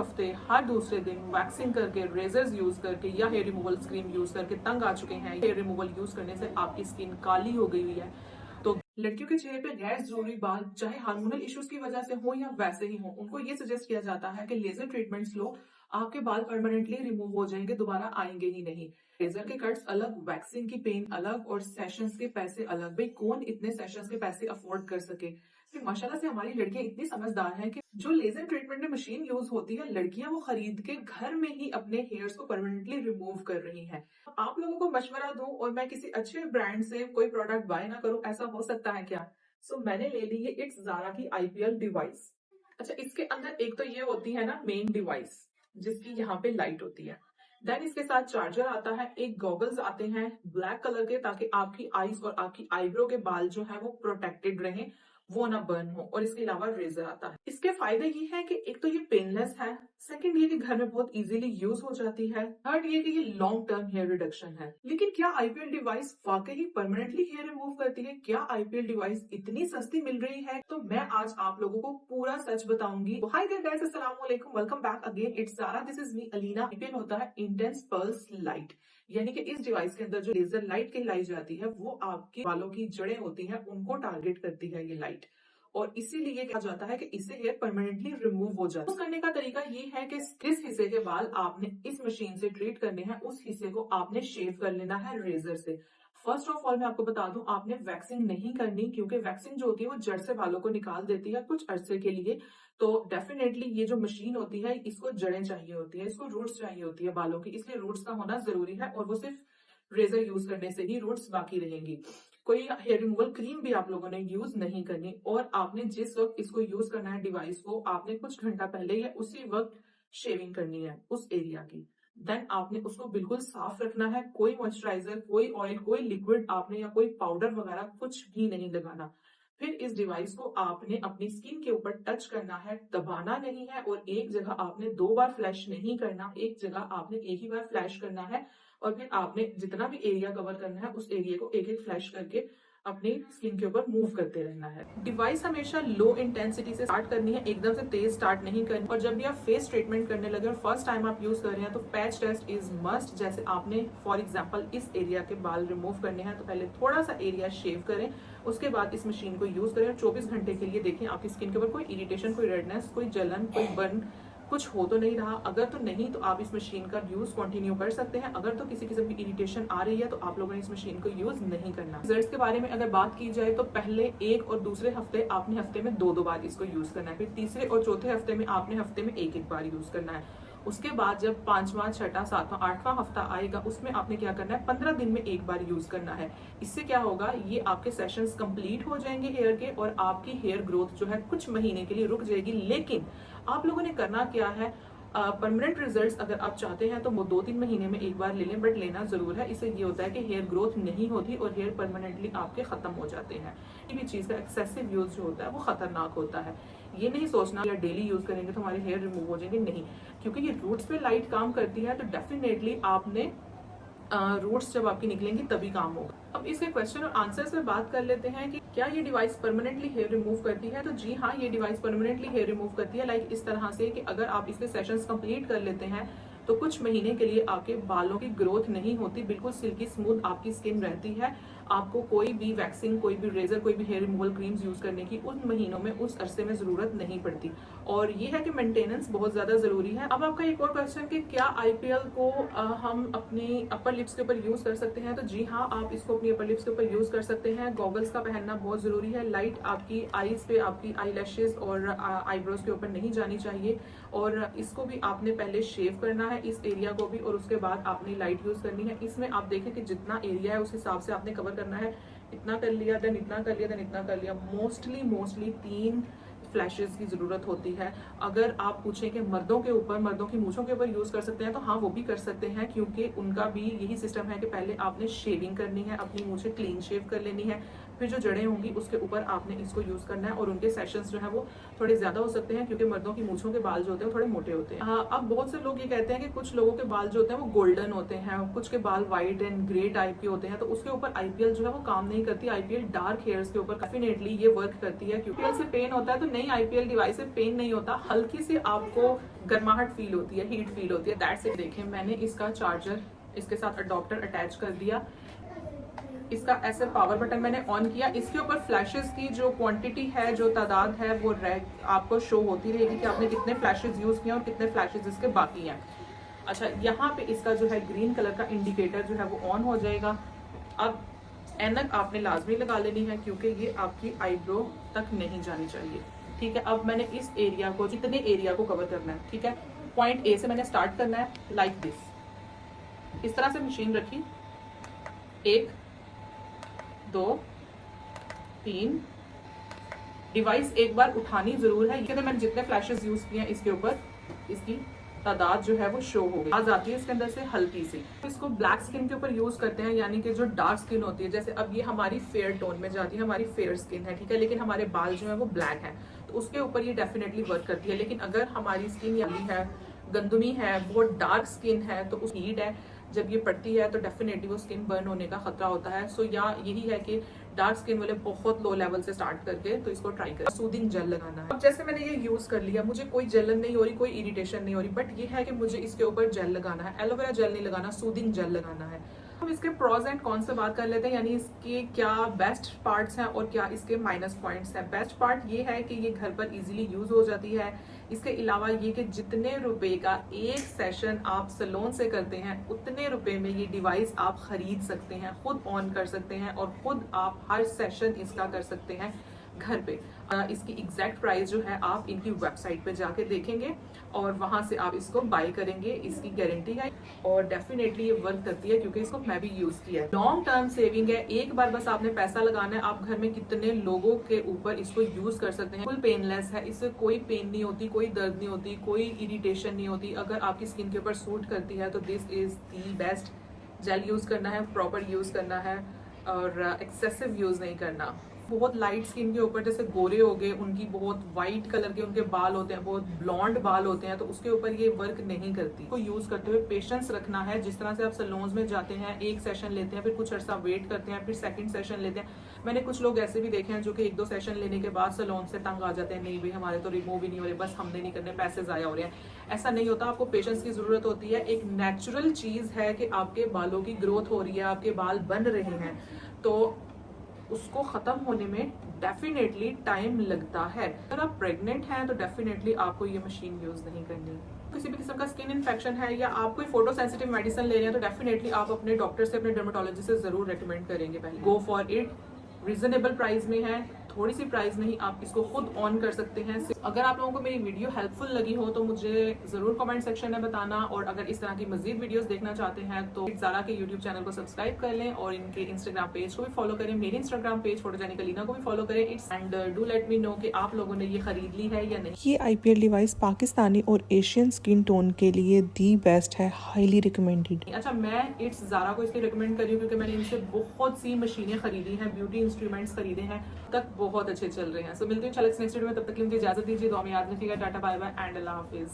हफ्ते हर दूसरे दिन वैक्सिंग करके, रेजर्स यूज करके या हेयर रिमूवल क्रीम यूज करके तंग आ चुके हैं, हेयर रिमूवल यूज करने से आपकी स्किन काली हो गई हुई है, तो लड़कियों के चेहरे पे गैर जरूरी बाल चाहे हार्मोनल इश्यूज की वजह से हो या वैसे ही हो, उनको ये सजेस्ट किया जाता है कि लेजर ट्रीटमेंट्स लो, आपके बाल परमानेंटली रिमूव हो जाएंगे, दोबारा आएंगे ही नहीं। लेजर के कट्स अलग, वैक्सिंग की पेन अलग और सेशंस के पैसे अलग। भाई कौन इतने सेशंस के पैसे अफोर्ड कर सके? फिर माशाल्लाह से हमारी लड़कियां इतनी समझदार हैं कि जो लेजर ट्रीटमेंट में मशीन यूज होती है, लड़कियां वो खरीद के घर में ही अपने हेयर्स को परमानेंटली रिमूव कर रही हैं। आप लोगों को मशवरा दूं और मैं किसी अच्छे ब्रांड से कोई प्रोडक्ट बाय ना करूं, ऐसा हो सकता है क्या? मैंने ले ली ये इट्स ज़ारा की आईपीएल डिवाइस। अच्छा, इसके अंदर एक तो ये होती है ना मेन डिवाइस, जिसकी यहाँ पे लाइट होती है। देन इसके साथ चार्जर आता है, एक गॉगल्स आते हैं ब्लैक कलर के, ताकि आपकी आईज और आपकी आईब्रो के बाल जो है वो प्रोटेक्टेड रहें, वो ना बर्न हो। और इसके अलावा रेजर आता है। इसके फायदे ये है कि एक तो ये पेनलेस है, सेकंड ये कि घर में बहुत इजीली यूज हो जाती है, थर्ड ये कि ये लॉन्ग टर्म हेयर रिडक्शन है। लेकिन क्या आईपीएल डिवाइस वाकई परमानेंटली हेयर रिमूव करती है? क्या आईपीएल डिवाइस इतनी सस्ती मिल रही है? तो मैं आज आप लोगों को पूरा सच बताऊंगी। हाय देयर गाइस, अस्सलाम वालेकुम, welcome back again, it's Zara, this is me Alina. IPL होता है इंटेंस पल्स लाइट, यानी कि इस डिवाइस के अंदर जो लेजर लाइट कहलाई जाती है वो आपके बालों की जड़ें होती हैं, उनको टारगेट करती है ये लाइट, और इसीलिए कहा जाता है कि इससे हेयर परमानेंटली रिमूव हो जाता है। करने का तरीका ये है कि किस हिस्से के बाल आपने इस मशीन से ट्रीट करने हैं, उस हिस्से को आपने शेव कर लेना है रेजर से। फर्स्ट ऑफ ऑल मैं आपको बता दूं, आपने वैक्सिंग नहीं करनी, क्योंकि वैक्सिंग जो होती है वो जड़ से बालों को निकाल देती है कुछ अरसे के लिए। तो डेफिनेटली ये जो मशीन होती है इसको जड़ें चाहिए होती है, इसको रूट्स चाहिए होती है बालों की, इसलिए रूट्स का होना जरूरी है, और वो सिर्फ रेजर यूज करने से ही रूट्स बाकी रहेंगी। कोई हेयर रिमूवल क्रीम भी आप लोगों ने यूज नहीं करनी, और आपने जिस वक्त इसको यूज करना है डिवाइस को, आपने कुछ घंटा पहले या उसी वक्त शेविंग करनी है उस एरिया की। देन आपने उसको बिल्कुल साफ रखना है, कोई मॉइस्चराइजर, कोई ऑयल, कोई लिक्विड आपने या कोई पाउडर वगैरह कुछ भी नहीं लगाना। फिर इस डिवाइस को आपने अपनी स्किन के ऊपर टच करना है, दबाना नहीं है, और एक जगह आपने 2 बार फ्लैश नहीं करना, एक जगह आपने एक ही बार फ्लैश करना है, और फिर आपने जितना भी एरिया कवर करना है उस एरिया को एक एक फ्लैश करके अपनी स्किन के ऊपर मूव करते रहना है। डिवाइस हमेशा लो इंटेंसिटी से स्टार्ट करनी है, एकदम से तेज स्टार्ट नहीं करनी। और जब भी आप फेस ट्रीटमेंट करने लगे और फर्स्ट टाइम आप यूज कर रहे हैं तो पैच टेस्ट इज मस्ट। जैसे आपने फॉर एग्जांपल इस एरिया के बाल रिमूव करने हैं तो पहले थोड़ा सा एरिया शेव करें, उसके बाद इस मशीन को यूज करें और 24 घंटे के लिए देखें आपकी स्किन के ऊपर कोई इरिटेशन, कोई रेडनेस, कोई जलन, कोई बर्न कुछ हो तो नहीं रहा। अगर तो नहीं तो आप इस मशीन का यूज कंटिन्यू कर सकते हैं। अगर तो किसी किस्म की इरिटेशन आ रही है तो आप लोगों ने इस मशीन को यूज नहीं करना। रिजल्ट्स के बारे में अगर बात की जाए तो पहले 1 और दूसरे हफ्ते आपने हफ्ते में 2-2 बार इसको यूज करना है, फिर तीसरे और चौथे हफ्ते में आपने हफ्ते में 1-1 बार यूज करना है। उसके बाद जब 5वां, 6वां, 7वां, 8वां हफ्ता आएगा उसमें आपने क्या करना है, 15 दिन में 1 बार यूज करना है। इससे क्या होगा, ये आपके सेशंस कंप्लीट हो जाएंगे हेयर के, और आपकी हेयर ग्रोथ जो है कुछ महीने के लिए रुक जाएगी। लेकिन आप लोगों ने करना क्या है, परमानेंट रिजल्ट्स अगर आप चाहते हैं तो वो 2-3 महीने में 1 बार ले लें, बट लेना जरूर है। इससे ये होता है कि हेयर ग्रोथ नहीं होती और हेयर परमानेंटली आपके खत्म हो जाते हैं। किसी भी चीज का एक्सेसिव यूज जो होता है वो खतरनाक होता है। ये नहीं सोचना या डेली यूज करेंगे तो हमारे हेयर रिमूव हो जाएंगे, नहीं, क्योंकि ये रूट्स पे लाइट काम करती है, तो डेफिनेटली आपने रूट्स जब आपकी निकलेंगी तभी काम होगा। अब इसके क्वेश्चन और आंसर्स में बात कर लेते हैं कि क्या ये डिवाइस परमानेंटली हेयर रिमूव करती है? तो जी हाँ, ये डिवाइस परमानेंटली हेयर रिमूव करती है। लाइक इस तरह से कि अगर आप इसके सेशंस कंप्लीट कर लेते हैं तो कुछ महीने के लिए आपके बालों की ग्रोथ नहीं होती, बिल्कुल सिल्की स्मूथ आपकी स्किन रहती है। आपको कोई भी वैक्सिंग, कोई भी रेजर, कोई भी हेयर रिमूवल क्रीम्स यूज करने की उन महीनों में, उस अरसे में जरूरत नहीं पड़ती। और ये है कि मेंटेनेंस बहुत ज्यादा जरूरी है। अब आपका एक और क्वेश्चन कि क्या आईपीएल को हम अपनी अपर लिप्स के ऊपर यूज कर सकते हैं? तो जी हाँ, आप इसको अपनी अपर लिप्स के ऊपर यूज कर सकते हैं। गॉगल्स का पहनना बहुत जरूरी है। लाइट आपकी आईज पे, आपकी आई लैशेज और आईब्रोज के ऊपर नहीं जानी चाहिए, और इसको भी आपने पहले शेव करना है, इस एरिया को भी, और उसके बाद आपने लाइट यूज करनी है। इसमें आप देखें कि जितना एरिया है उस हिसाब से आपने कवर करना है। इतना कर लिया, देन इतना कर लिया, देन इतना कर लिया। मोस्टली 3 फ्लैशेस की जरूरत होती है। अगर आप पूछें कि मर्दों के ऊपर, मर्दों की मूछों के ऊपर यूज कर सकते हैं, तो हाँ वो भी कर सकते हैं, क्योंकि उनका भी यही सिस्टम है कि पहले आपने शेविंग करनी है, अपनी मूछें क्लीन शेव कर लेनी है, फिर जो जड़ें होंगी उसके ऊपर आपने इसको यूज करना है, और उनके सेशंस जो है वो थोड़े ज्यादा हो सकते हैं क्योंकि मर्दों की मूंछों के बाल जो होते हैं वो थोड़े मोटे होते हैं। हाँ, अब बहुत से लोग ये कहते हैं कि कुछ लोगों के बाल जो होते हैं वो गोल्डन होते हैं, कुछ के बाल व्हाइट एंड ग्रे टाइप के होते हैं, तो उसके ऊपर आईपीएल जो है वो काम नहीं करती। आईपीएल डार्क हेयर्स के ऊपर डेफिनेटली ये वर्क करती है, क्योंकि आईपीएल से पेन होता है तो नई आईपीएल डिवाइस से पेन नहीं होता, हल्की सी आपको गर्माहट फील होती है, हीट फील होती है, दैट्स इट। देखें, मैंने इसका चार्जर इसके साथ अडॉप्टर अटैच कर दिया, इसका ऐसे पावर बटन मैंने ऑन किया, इसके ऊपर फ्लैशेस की जो क्वांटिटी है, जो तादाद है, वो आपको शो होती रहेगी कि आपने कितने फ्लैशेस यूज किए और कितने फ्लैशेस इसके बाकी हैं। अच्छा, यहाँ पे इसका जो है ग्रीन कलर का इंडिकेटर जो है वो ऑन हो जाएगा। अब ऐनक आपने लाजमी लगा लेनी है क्योंकि ये आपकी आईब्रो तक नहीं जानी चाहिए, ठीक है। अब मैंने इस एरिया को, जितने एरिया को कवर करना है, ठीक है, पॉइंट ए से मैंने स्टार्ट करना है, लाइक दिस। इस तरह से मशीन रखी, 1 2 3, डिवाइस एक बार उठानी जरूर है। ये मैंने जितने फ्लैशेस यूज किए हैं इसके ऊपर इसकी तादाद जो है वो शो हो गई, आवाज आती है इसके अंदर से हल्की सी। इसको ब्लैक स्किन के ऊपर यूज करते हैं, यानी कि जो डार्क स्किन होती है, जैसे अब ये हमारी फेयर टोन में जाती है, हमारी फेयर स्किन है, ठीक है, लेकिन हमारे बाल जो है वो ब्लैक है, तो उसके ऊपर ये डेफिनेटली वर्क करती है। लेकिन अगर हमारी स्किन यली है, गंदमी है, बहुत डार्क स्किन है, तो उस हीट है, जब ये पड़ती है तो डेफिनेटली वो स्किन बर्न होने का खतरा होता है। सो या यही है कि डार्क स्किन वाले बहुत लो लेवल से स्टार्ट करके तो इसको ट्राई करें। सूदिंग जेल लगाना है। अब जैसे मैंने ये यूज कर लिया, मुझे कोई जलन नहीं हो रही, कोई इरिटेशन नहीं हो रही, बट ये है कि मुझे इसके ऊपर जेल लगाना है, एलोवेरा जेल नहीं लगाना, सूदिंग जेल लगाना है। हम इसके प्रोज एंड कॉन्स से बात कर लेते हैं, यानी इसके क्या बेस्ट पार्ट्स हैं और क्या इसके माइनस पॉइंट्स हैं। बेस्ट पार्ट ये है कि ये घर पर इजीली यूज हो जाती है। इसके अलावा ये कि जितने रुपए का एक सेशन आप सैलून से करते हैं, उतने रुपए में ये डिवाइस आप खरीद सकते हैं, खुद ऑन कर सकते हैं और खुद आप हर सेशन इसका कर सकते हैं घर पे। इसकी एग्जैक्ट प्राइस जो है आप इनकी वेबसाइट पे जाके देखेंगे और वहां से आप इसको बाय करेंगे। इसकी गारंटी है और डेफिनेटली ये वर्क करती है क्योंकि इसको मैं भी यूज किया है। लॉन्ग टर्म सेविंग है, एक बार बस आपने पैसा लगाना है। आप घर में कितने लोगों के ऊपर इसको यूज कर सकते हैं। फुल पेनलेस है, इससे कोई पेन नहीं होती, कोई दर्द नहीं होती, कोई इरिटेशन नहीं होती। अगर आपकी स्किन के ऊपर सूट करती है तो this is the best. Gel use करना है, प्रॉपर यूज करना है और एक्सेसिव यूज नहीं करना। बहुत लाइट स्किन के ऊपर, जैसे गोरे हो गए, उनकी बहुत वाइट कलर के उनके बाल होते हैं, बहुत ब्लॉन्ड बाल होते हैं, तो उसके ऊपर ये वर्क नहीं करती। को यूज करते हुए पेशेंस रखना है। जिस तरह से आप सैलून्स में जाते हैं, एक सेशन लेते हैं, फिर कुछ अर्सा वेट करते हैं, फिर सेकंड सेशन लेते हैं। मैंने कुछ लोग ऐसे भी देखे हैं जो कि 1-2 सेशन लेने के बाद सैलून से तंग आ जाते हैं, नहीं भाई हमारे तो रिमूव ही नहीं हो रहे, बस हमने नहीं करने, पैसे जाया हो रहे हैं। ऐसा नहीं होता, आपको पेशेंस की जरूरत होती है। एक नेचुरल चीज है कि आपके बालों की ग्रोथ हो रही है, आपके बाल बन रहे हैं, तो उसको खत्म होने में डेफिनेटली टाइम लगता है। अगर आप प्रेग्नेंट हैं तो डेफिनेटली आपको ये मशीन यूज नहीं करनी। किसी भी किस्म का स्किन इन्फेक्शन है या आप कोई फोटो सेंसिटिव मेडिसिन ले रहे हैं तो डेफिनेटली आप अपने डॉक्टर से, अपने डर्मेटोलॉजिस्ट से जरूर रेकमेंड करेंगे। पहले go for it. Reasonable price में है, थोड़ी सी प्राइस में ही आप इसको खुद ऑन कर सकते हैं। अगर आप लोगों को मेरी वीडियो हेल्पफुल लगी हो तो मुझे जरूर कमेंट सेक्शन में बताना, और अगर इस तरह की मजीद वीडियोस देखना चाहते हैं तो ज़ारा के यूट्यूब चैनल को सब्सक्राइब कर लें और इनके इंस्टाग्राम पेज को भी फॉलो करें। मेरे इंस्टाग्राम पेज फोटोजेनिक अलीना को भी फॉलो करें। It's and do let me know कि आप लोगों ने ये खरीद ली है या नहीं। ये आईपीएल डिवाइस पाकिस्तानी और एशियन स्किन टोन के लिए दी बेस्ट है, हाईली रिकमेंडेड। अच्छा, मैं इट्स ज़ारा को इसलिए रिकमेंड करी हूँ क्योंकि मैंने इनसे बहुत सी मशीनें खरीदी हैं, ब्यूटी इंस्ट्रूमेंट्स खरीदे हैं, तक बहुत अच्छे चल रहे हैं। सो मिलते हैं नेक्स्ट वीडियो में, तब तक के लिए मुझे इजाजत दीजिए। दुआ में याद रखिएगा। टाटा बाय बाय एंड अल्लाह हाफिज।